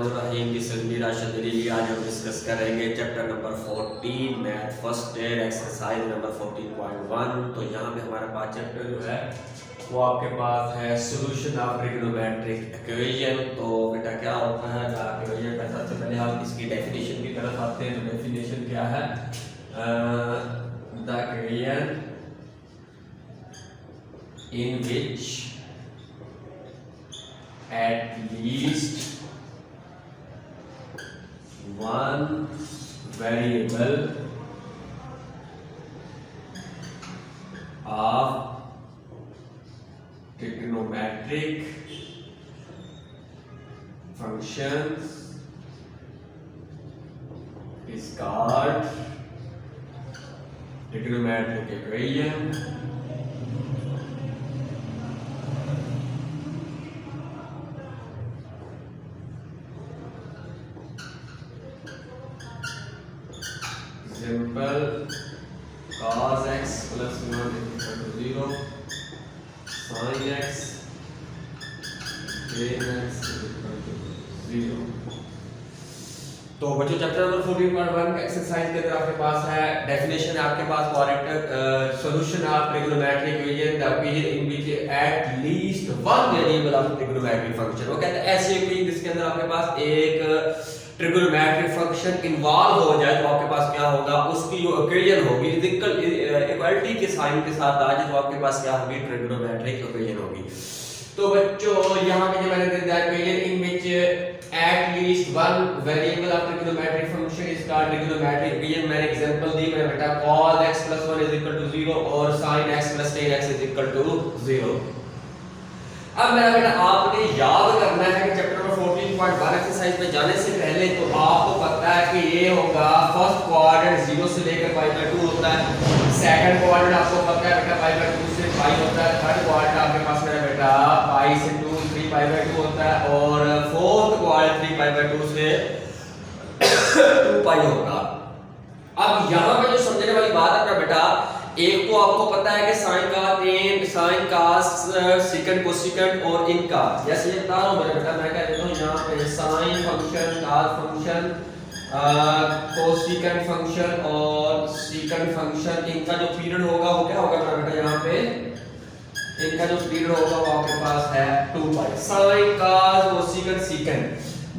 बिस्मिल्लाहिर्रहमानिर्रहीम। बिस्मिल्लाहि राशिद अली। आज हम डिस्कस करेंगे chapter number 14 math first day exercise number 14.1। तो यहाँ पे हमारे पास चैप्टर जो है वो आपके पास है सॉल्यूशन ऑफ ट्रिग्नोमेट्रिक इक्वेशन। तो बेटा क्या होता है इक्वेशन का, सबसे पहले हम इसकी डेफिनेशन की तरफ आते हैं। तो डेफिनेशन क्या है, the equation in which at least one variable of trigonometric functions is called trigonometric equation. Simple cos x plus 1 is equal to 0, sin x tan x is equal to 0। तो बच्चों chapter number 14.1 का exercise के अंदर आपके पास है definition है आपके पास correct solution of trigonometric equation the equation in which at least one variable of trigonometric function. वो कहते हैं ऐसे इक्वेशन जिसके अंदर आपके पास एक ट्रिग्नोमेट्रिक फंक्शन इन्वॉल्व हो जाए तो आपके पास क्या होगा, उसकी जो इक्वेशन होगी इक्वलिटी के साइन के साथ आ जाए तो आपके पास क्या होगी, ट्रिग्नोमेट्रिक इक्वेशन होगी। तो बच्चों यहाँ पे जो मैंने दे दिया equation in which at least one variable of trigonometric function is called trigonometric equation. मैंने एग्जांपल दी मेरा बेटा cos x plus 1 is equal to 0 और sin x plus tan x is equal to 0। अब मेरा बेटा आपने याद करना है कि चैप्टर नंबर 14.1 एक्सरसाइज में जाने से पहले तो आपको पता है कि ये होगा फर्स्ट क्वाड्रेंट 0 से लेकर π/2 होता है, सेकंड क्वाड्रेंट आपको पता है बेटा π/2 से π होता है, थर्ड क्वाड्रेंट आपके पास मेरा बेटा π से 2 3π/2 होता है और फोर्थ क्वाड्रेंट 3π/2 से 2π होगा। अब यहाँ पे जो समझने वाली बात है मेरा बेटा, एक तो आपको पता है कि साइन का tan साइन का सेकंड कोसेकंड और इनका, जैसे ये बता रहा हूं मेरा बेटा, मैं कह देता हूं यहाँ पे sine function cos function cosecant function और सेकंड फंक्शन, इनका जो पीरियड होगा वो क्या होगा मेरा बेटा, यहाँ पे इनका जो पीरियड होगा वो आपके पास है 2π साइन cos कोसेकंड सेकंड।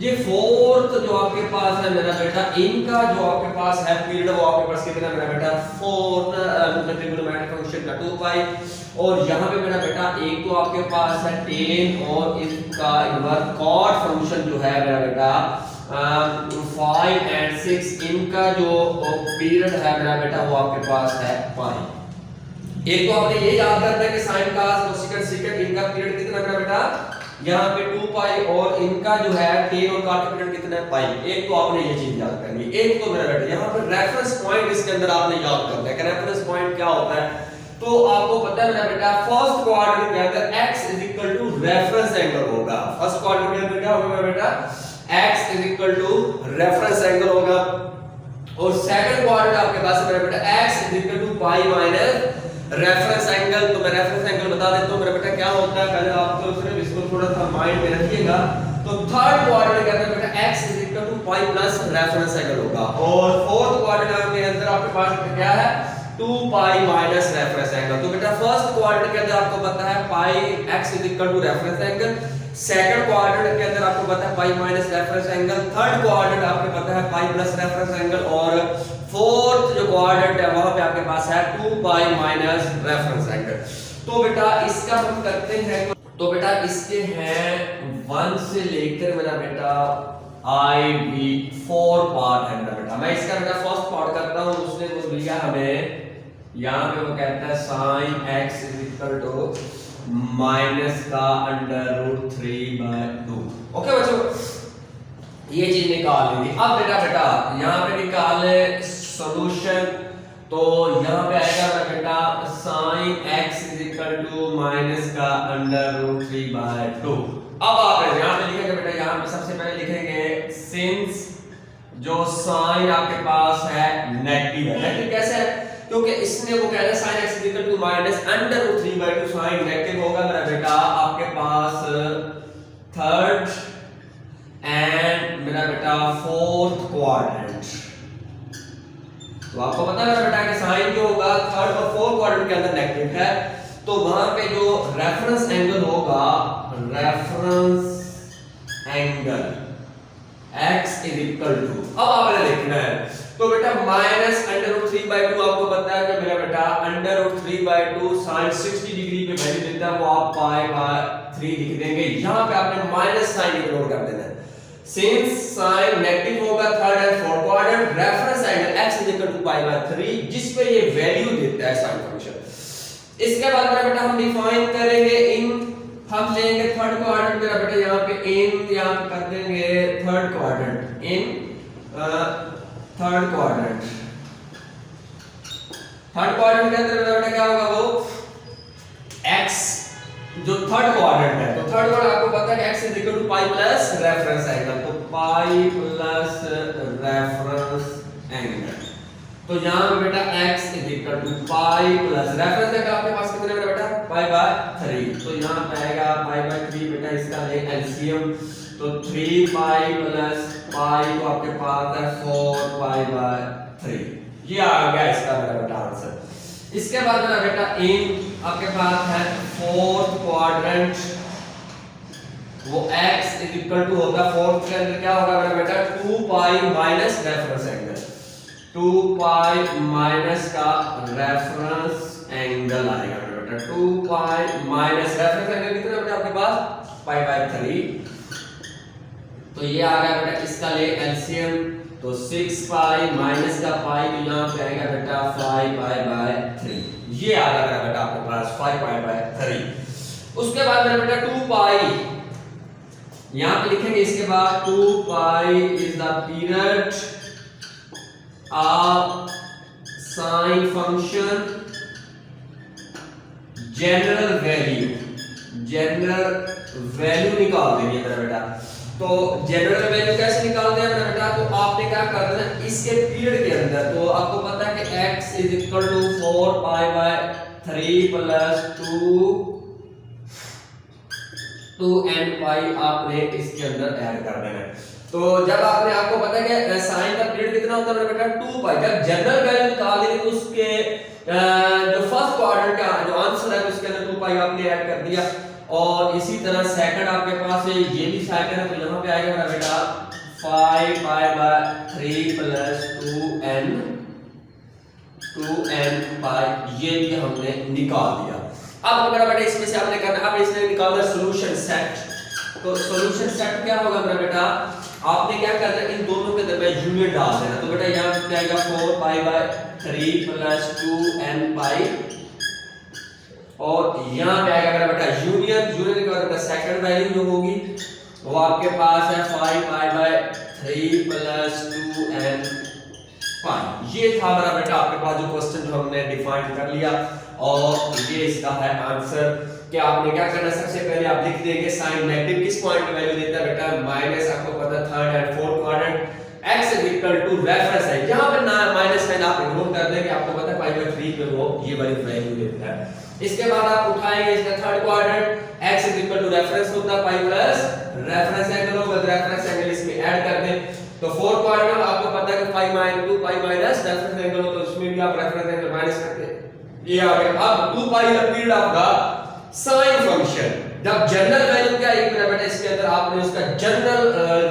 ये फोर्थ जो आपके पास है मेरा बेटा, इनका जो आपके पास है पीरियड वो आपके पास कितना मेरा बेटा, फोर्थ ट्रिग्नोमेट्रिक फंक्शन का 2π। और यहाँ पे मेरा बेटा एक तो आपके पास है tan और इसका इन्वर्स cot फंक्शन जो है मेरा बेटा 5 और 6, इनका जो पीरियड है मेरा बेटा वो आपके पास है π। एक तो आपने ये याद रखना है कि sin cos कोसेकंड सेकंड इनका पीरियड कितना मेरा बेटा, यहाँ पे 2π और इनका जो है tan और cot का पीरियड कितना है π। एक तो आपने ये चीज याद करनी है। एक तो मेरा बेटा यहाँ पे रेफरेंस पॉइंट इसके अंदर आपने याद करना है कि रेफरेंस पॉइंट क्या होता है। तो आपको पता है मेरा बेटा फर्स्ट क्वाड्रेंट के अंदर x is equal to reference angle होगा। फर्स्ट क्वाड्रेंट के अंदर क्या होगा मेरा बेटा, x is equal to reference angle होगा। और सेकंड क्वाड्रेंट आपके पास मेरा बेटा x is equal to π minus reference angle. तो मैं रेफरेंस एंगल बता देता हूं मेरा बेटा क्या होता है, पहले आप तो सिर्फ इसको थोड़ा सा माइंड में रखिएगा। तो थर्ड क्वाड्रेंट के अंदर बेटा x is equal to π plus reference angle होगा और फोर्थ क्वाड्रेंट के अंदर आपके पास क्या है, 2π माइनस रेफरेंस एंगल। तो बेटा फर्स्ट क्वाड्रेंट के अंदर आपको पता है π x is equal to reference angle, second quadrant के अंदर आपको पता है π minus reference angle, third quadrant आपको पता है π प्लस रेफरेंस एंगल और फोर्थ जो क्वाड्रेंट है वहां पे आपके पास है 2π माइनस रेफरेंस एंगल। तो बेटा इसका हम करते हैं, तो बेटा इसके हैं 1 से लेकर मेरा बेटा IB 4 पार्ट है मेरा बेटा। मैं इसका बेटा फर्स्ट पार्ट करता हूं, उसने वो दिया हमें यहाँ पे, वो कहता है sin x is equal to minus का √3/2। ओके बच्चों, ये चीज निकाल ली। अब बेटा यहाँ पे निकाले सॉल्यूशन। तो यहाँ पे आएगा मेरा बेटा sin x is equal to minus का √3/2। अब आप यहाँ पे लिखेंगे बेटा, यहाँ पे सबसे पहले लिखेंगे सिंस जो साइन आपके पास है नेगेटिव है। नेगेटिव कैसे है, क्योंकि इसने वो कह रहा है sin x is equal to minus √3/2 sine negative होगा मेरा बेटा आपके पास थर्ड एंड मेरा बेटा फोर्थ क्वाड्रेंट। तो आपको पता है बेटा कि साइन जो होगा थर्ड और फोर्थ क्वाड्रेंट के अंदर नेगेटिव है, तो वहां पे जो रेफरेंस एंगल होगा, reference angle x is equal to, अब आपने लिखना है तो बेटा माइनस अंडर रूट 3/2। आपको पता है कि मेरा बेटा अंडर रूट 3/2 sin 60 डिग्री पे वैल्यू देता है, वो आप पाई बाय 3 लिख देंगे। यहां पे आपने माइनस साइन इग्नोर कर देना है। सिंस साइन नेगेटिव होगा third and fourth quadrant, reference angle x is equal to pi by 3 जिस पे ये वैल्यू देता है साइन फंक्शन। इसके बाद मेरा बेटा हम डिफाइन करेंगे इन, हम लेंगे थर्ड क्वाड्रेंट मेरा बेटा, यहां पे इन यहां पे कर देंगे third quadrant, in third quadrant. Third quadrant के अंदर मेरा बेटा क्या होगा, वो x जो थर्ड क्वाड्रेंट है, तो थर्ड क्वाड्रेंट आपको पता है कि x is equal to pi plus reference angle, तो पाई प्लस रेफरेंस एंगल। तो यहां पे बेटा x is equal to pi plus reference angle आपके पास कितने मेरा बेटा, पाई बाय 3। तो यहां पे आएगा पाई बाय 3 बेटा, इसका ले एलसीएम, तो 3 पाई प्लस पाई को आपके पास है 4 पाई बाय 3। ये आ गया इसका मेरा बेटा आंसर। इसके बाद मेरा बेटा इन आपके पास है फोर्थ क्वाड्रेंट, वो x इज इक्वल टू होगा, फोर्थ के अंदर क्या होगा मेरा बेटा 2 पाई minus reference angle, 2 pi minus का रेफरेंस एंगल आएगा मेरा बेटा, 2 पाई माइनस रेफरेंस एंगल कितना बेटा आपके पास, पाई बाय 3। तो ये आ गया बेटा, इसका ले एलसीएम, तो 6 पाई माइनस का पाई, तो यहां पे आएगा बेटा 5 पाई बाय 3। ये आ गया बेटा आपके पास 5 पाई बाय 3। उसके बाद मेरा बेटा 2 पाई यहां पे लिखेंगे, इसके बाद 2 पाई is the period of sine function general value, general value निकाल देंगे मेरा बेटा। तो जनरल वैल्यू कैसे निकालते हैं मेरा बेटा, तो आपने क्या करना है इसके पीरियड के अंदर, तो आपको पता है कि x is equal to 4 pi by 3 plus 2 n pi आपने इसके अंदर ऐड कर देना है। तो जब आपने, आपको पता है कि साइन का पीरियड कितना होता है मेरा बेटा 2 पाई, जब जनरल वैल्यू निकाल देंगे तो उसके जो फर्स्ट क्वाड्रेंट का जो आंसर है उसके अंदर 2 पाई आपने ऐड कर दिया। और इसी तरह सेकंड आपके पास है, ये भी सेकंड है, तो यहां पे आएगा मेरा बेटा 5 पाई बाय 3 प्लस 2n पाई, ये भी हमने निकाल दिया। अब मेरा बेटा इसमें से आपने करना, अब इसमें निकालना सॉल्यूशन सेट। तो सॉल्यूशन सेट क्या होगा मेरा बेटा, आपने क्या करना है इन दोनों के दरमियान यूनियन डाल देना। तो बेटा यहां पे आएगा 4 पाई बाय 3 प्लस 2n पाई, और यहां पे आएगा मेरा बेटा यूनियन, यूनियन के बाद बेटा सेकंड वैल्यू जो होगी वो आपके पास है 5 पाई बाय 3 प्लस 2n पाई। ये था मेरा बेटा आपके पास जो क्वेश्चन जो हमने डिफाइन कर लिया, और ये इसका है आंसर। कि आपने क्या करना है, सबसे पहले आप लिख देंगे साइन नेगेटिव किस पॉइंट पे वैल्यू देता है बेटा, माइनस, आपको पता है third and fourth quadrant, x is equal to reference है, यहां पे ना माइनस साइन आप इग्नोर कर देंगे, आपको पता है पाई बाय 3 पे वो ये वाली वैल्यू देता है। इसके बाद आप उठाएंगे इसका third quadrant, x is equal to reference होता है पाई प्लस रेफरेंस एंगल होगा, रेफरेंस एंगल इसमें ऐड कर दें। तो फोर्थ क्वाड्रेंट में आपको पता है कि पाई माइनस 2 पाई माइनस रेफरेंस एंगल हो, तो उसमें भी आप रेफरेंस एंगल माइनस करते हैं, ये आ गया। अब 2 pi the period of the sine function, जब जनरल वैल्यू क्या है मेरा बेटा, इसके अंदर आपने उसका जनरल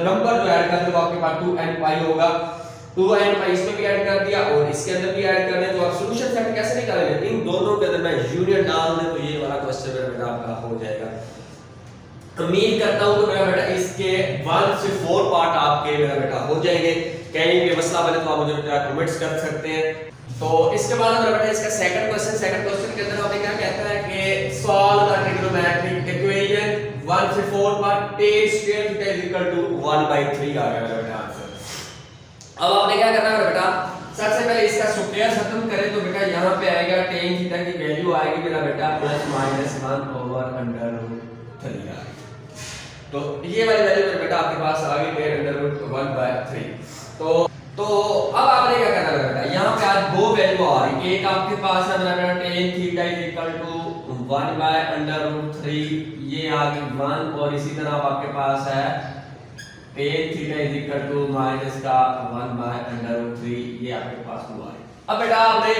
नंबर जो ऐड कर दो, आपके पास 2n पाई होगा, 2n पाई इसमें भी ऐड कर दिया और इसके अंदर भी ऐड कर दें। तो आप सॉल्यूशन सेट कैसे निकालेंगे, इन दोनों के अंदर मैं यूनियन डाल दें, तो ये वाला क्वेश्चन मेरा बेटा आपका हो जाएगा। उम्मीद करता हूं कि मेरा बेटा इसके 1 से 4 पार्ट आपके मेरा बेटा हो जाएंगे। कहीं भी मसला बने तो आप मुझे बेटा कमेंट्स कर सकते हैं। तो इसके बाद मेरा बेटा इसका सेकंड क्वेश्चन के अंदर हमें क्या कहता है कि सॉल्व द ट्रिग्नोमेट्रिक इक्वेशन 1 से 4 part tan square theta is equal to 1/3 आ गया मेरा बेटा आंसर। अब आपने क्या करना है बेटा, सबसे पहले इसका स्क्वायर खत्म करें, तो बेटा यहां पे आएगा tan थीटा की वैल्यू आएगी मेरा बेटा ±1/√3 आएगी। तो ये वाली वैल्यू मेरे बेटा आपके पास आ गई tan√1/3। तो अब आपने क्या करना है बेटा, यहां पे आज दो वैल्यू आ रही, एक आपके पास है मेरा बेटा tan theta is equal to 1/√3, ये आ गई 1, और इसी तरह आपके पास है tan theta is equal to minus का 1/√3 ये आपके पास हुआ है। अब बेटा आपने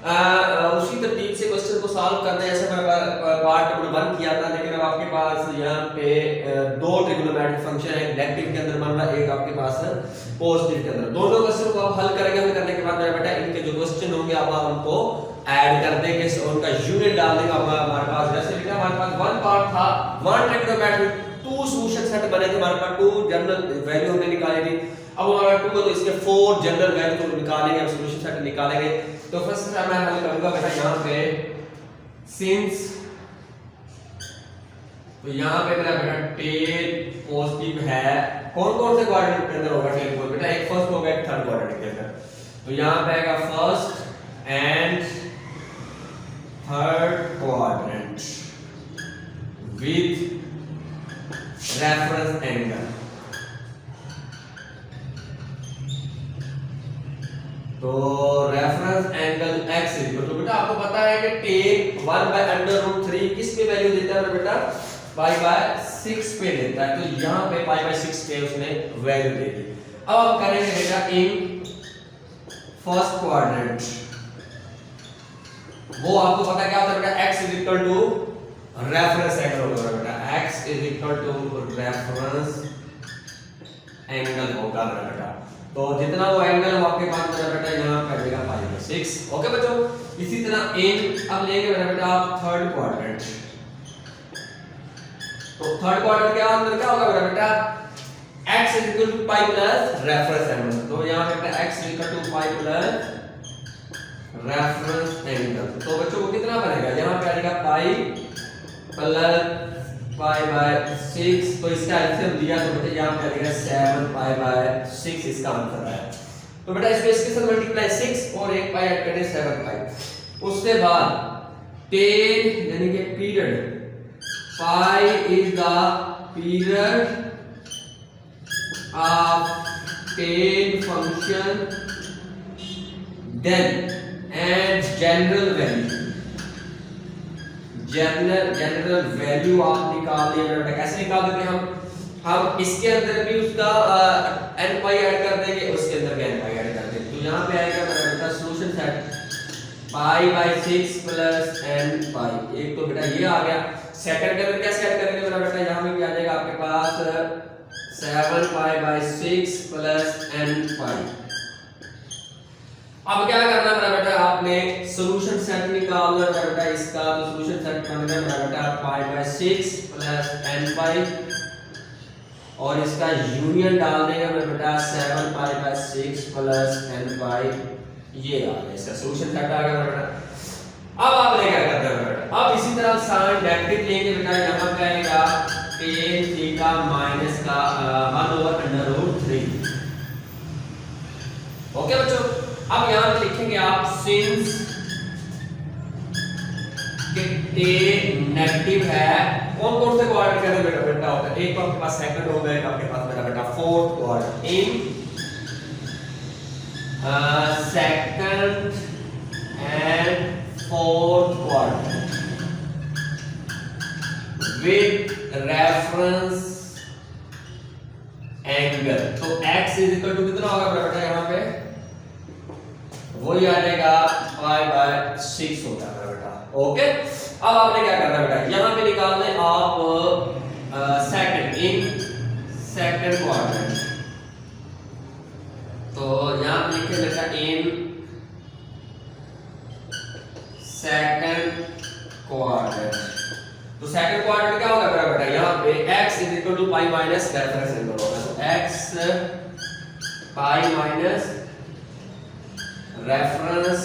उसी तरतीब से क्वेश्चन को सॉल्व करना है जैसे मैंने पार्ट नंबर 1 किया था, लेकिन अब आपके पास यहाँ पे दो ट्रिग्नोमेट्रिक फंक्शन है, नेगेटिव के अंदर मान ला, एक आपके पास पॉजिटिव के अंदर। दोनों क्वेश्चन को आप हल करेंगे, हल करने के बाद मेरा बेटा इनके जो क्वेश्चन होंगे आप उनको ऐड कर देंगे, उनका यूनिट डाल देंगे हमारे पास। जैसे बेटा हमारे पास वन पार्ट था, one trigonometric, two solution set बने थे हमारे पास, टू जनरल वैल्यू हमने निकाली थी। अब हमारा 2 तो इसके 4 जनरल वैल्यू तो निकालेंगे, हम सॉल्यूशन सेट निकालेंगे। तो फर्स्ट टाइम मैं हल करूंगा बेटा यहाँ पे सिंस, तो यहाँ पे मेरा बेटा टेन पॉजिटिव है, कौन कौन से क्वाड्रेंट के अंदर होगा टेन पॉजिटिव बेटा, एक फर्स्ट होगा एक थर्ड क्वाड्रेंट के अंदर। तो यहाँ पे आएगा first and third quadrant with reference angle. तो reference angle x equal to बेटा आपको पता है कि tan 1/√3 किस पे वैल्यू देता है बेटा, π/6 पे देता है। तो यहाँ पे π/6 पे उसने वैल्यू दे दी। अब हम करेंगे बेटा इन फर्स्ट क्वाड्रेंट, वो आपको पता क्या होता है बेटा, x is equal to reference angle होगा बेटा, x is equal to reference angle होगा बेटा। तो जितना वो एंगल वो आपके पास मेरा बेटा यहाँ पे आ जाएगा π/6। ओके बच्चों, इसी तरह इन अब लेंगे मेरा बेटा आप थर्ड क्वाड्रेंट। तो थर्ड क्वाड्रेंट क्या अंदर क्या होगा मेरा बेटा, x is equal to pi plus reference angle. तो यहाँ पे बेटा x is equal to pi plus reference angle. तो बच्चों को कितना बनेगा, यहाँ पे आ जाएगा पाई प्लस π/6। तो इसका एलसीएम दिया तो बेटा यहाँ पे आ जाएगा 7 π/6 इसका आंसर है। तो बेटा इसके साथ मल्टीप्लाई 6 और 1 पाई ऐड करें 7 पाई। उसके बाद 10 यानी कि period, pi is the period of 10 function, then and general value, general value आप निकाल दिए बेटा। कैसे निकाल देते हैं हम इसके अंदर भी उसका n पाई ऐड कर देंगे, उसके अंदर भी n पाई ऐड कर देंगे। तो यहाँ पे आएगा मेरा बेटा सॉल्यूशन सेट π/6 प्लस n पाई। एक तो बेटा ये आ गया, सेकंड के अंदर कैसे ऐड करेंगे मेरा बेटा, यहाँ में भी आ जाएगा आपके पास 7 π/6 प्लस n पाई। अब क्या करना है मेरा बेटा, आपने सॉल्यूशन सेट निकालना है बेटा इसका। तो सॉल्यूशन सेट बनेगा मेरा बेटा π/6 प्लस n पाई और इसका यूनियन डाल देंगे मेरा बेटा 7 π/6 प्लस n पाई। ये आ गया इसका सॉल्यूशन सेट आ गया मेरा बेटा। अब आपने क्या करना है बेटा, अब इसी तरह साइन नेगेटिव लेंगे बेटा, यहाँ पे आएगा tan थीटा माइनस का 1/√3। ओके बच्चों, अब यहां पे लिखेंगे आप सिंस के टेन नेगेटिव है, कौन कौन से क्वाड्रेंट के अंदर बेटा होता है, एक तो आपके पास सेकंड होगा, एक आपके पास मेरा बेटा fourth quadrant. In second and fourth quadrant with reference angle. तो x इज इक्वल टू कितना होगा बेटा, यहाँ पे वही आ जाएगा π/6 होगा बेटा। ओके, अब आपने क्या करना है बेटा, यहाँ पे निकालना है आप सेकंड, इन सेकंड क्वाड्रेंट। तो यहाँ पे लिखे बेटा इन सेकंड क्वाड्रेंट। तो सेकंड क्वाड्रेंट क्या होगा मेरा बेटा, यहाँ पे x is equal to pi minus reference angle होगा। तो x pi minus reference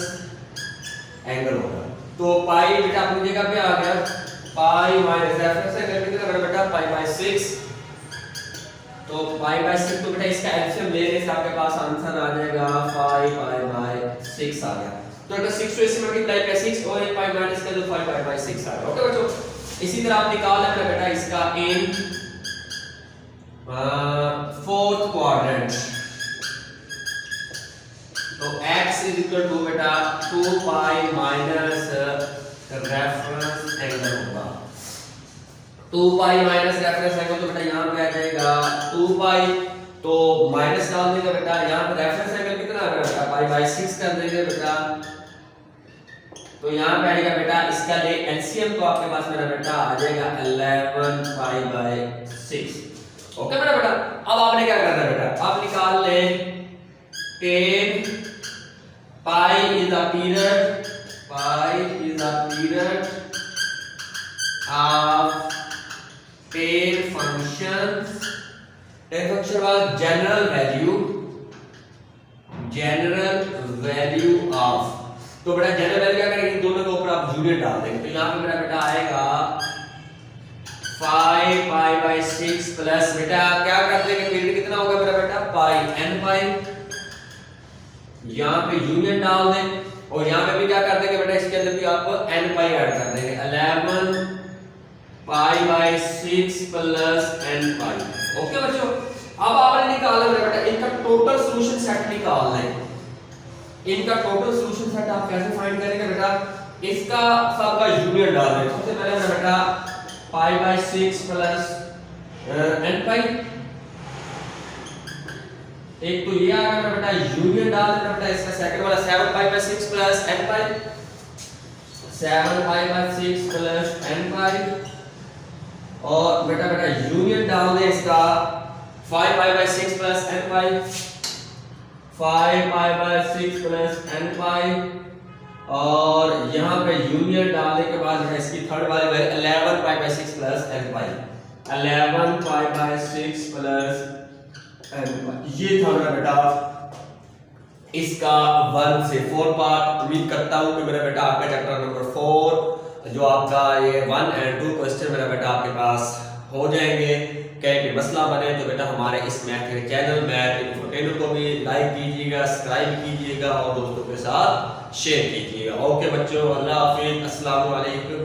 angle होगा। तो पाई बेटा अपनी जगह पे आ गया, पाई माइनस रेफरेंस एंगल कितना मेरा बेटा π/6। तो π/6 तो बेटा इसका एलसीएम लेने से आपके पास आंसर आ जाएगा 5π/6 आ गया। तो बेटा 6 से इसे मल्टीप्लाई कर 6 और 1 पाई माइनस कर दो 5π/6 आ गया। ओके बच्चों, इसी तरह आप निकाल लेना बेटा इसका इन फोर्थ क्वाड्रेंट। तो x इज इक्वल टू बेटा 2 पाई माइनस रेफरेंस एंगल होगा। 2 पाई माइनस रेफरेंस एंगल, तो बेटा यहाँ पे आ जाएगा 2 पाई, तो माइनस डाल देंगे बेटा, यहाँ पे रेफरेंस एंगल कितना आ बेटा पाई बाय 6 कर देंगे बेटा, तो यहाँ पे आएगा बेटा इसका ले एलसीएम, तो आपके पास मेरा बेटा आ जाएगा 11 पाई बाय 6। ओके मेरा बेटा, अब आपने क्या करना है बेटा, आप निकाल ले ten pi is the period, pi is the period of ten functions, ten function was general value of, तो बेटा जनरल वैल्यू क्या करेंगे, दोनों के ऊपर आप यूनिट डाल देंगे, तो यहाँ पे मेरा बेटा आएगा 5 पाई बाय 6 प्लस बेटा क्या कर देंगे, पीरियड कितना होगा मेरा बेटा पाई n पाई, यहाँ पे यूनियन डाल दें, और यहाँ पे भी क्या कर देंगे बेटा, इसके अंदर भी आप n पाई ऐड कर देंगे, 11 pi by 6 plus n pi. Okay बच्चों, अब आपने निकालना है बेटा इनका टोटल सॉल्यूशन सेट निकालना है, इनका टोटल सॉल्यूशन सेट आप कैसे फाइंड करेंगे बेटा, इसका सबका यूनियन डाल दें, सबसे पहले मेरा बेटा पाई बाय 6 प्लस n पाई, एक तो ये आ गया मेरा बेटा यूनियन डाल देना बेटा, इसका सेकंड वाला 7 pi by 6 plus n pi, 7 pi by 6 plus n पाई, और बेटा यूनियन डाल दे इसका 5 pi by 6 plus n pi, 5 pi by 6 plus n पाई, और यहाँ पे यूनियन डालने के बाद इसकी थर्ड वाली value 11 pi by 6 plus n pi, 11 pi by 6 plus n पाई, ये था मेरा बेटा इसका 1 से 4 पार्ट। उम्मीद करता हूँ कि मेरा बेटा आपका चैप्टर नंबर 4 जो आपका ये 1 और 2 क्वेश्चन मेरा बेटा आपके पास हो जाएंगे। कहीं भी मसला बने तो बेटा हमारे इस मैथ के चैनल मैथ इन्फोटेनर को भी लाइक कीजिएगा, सब्सक्राइब कीजिएगा और दोस्तों के साथ शेयर कीजिएगा। ओके बच्चों, अल्लाह हाफिज़, अस्सलाम वालेकुम।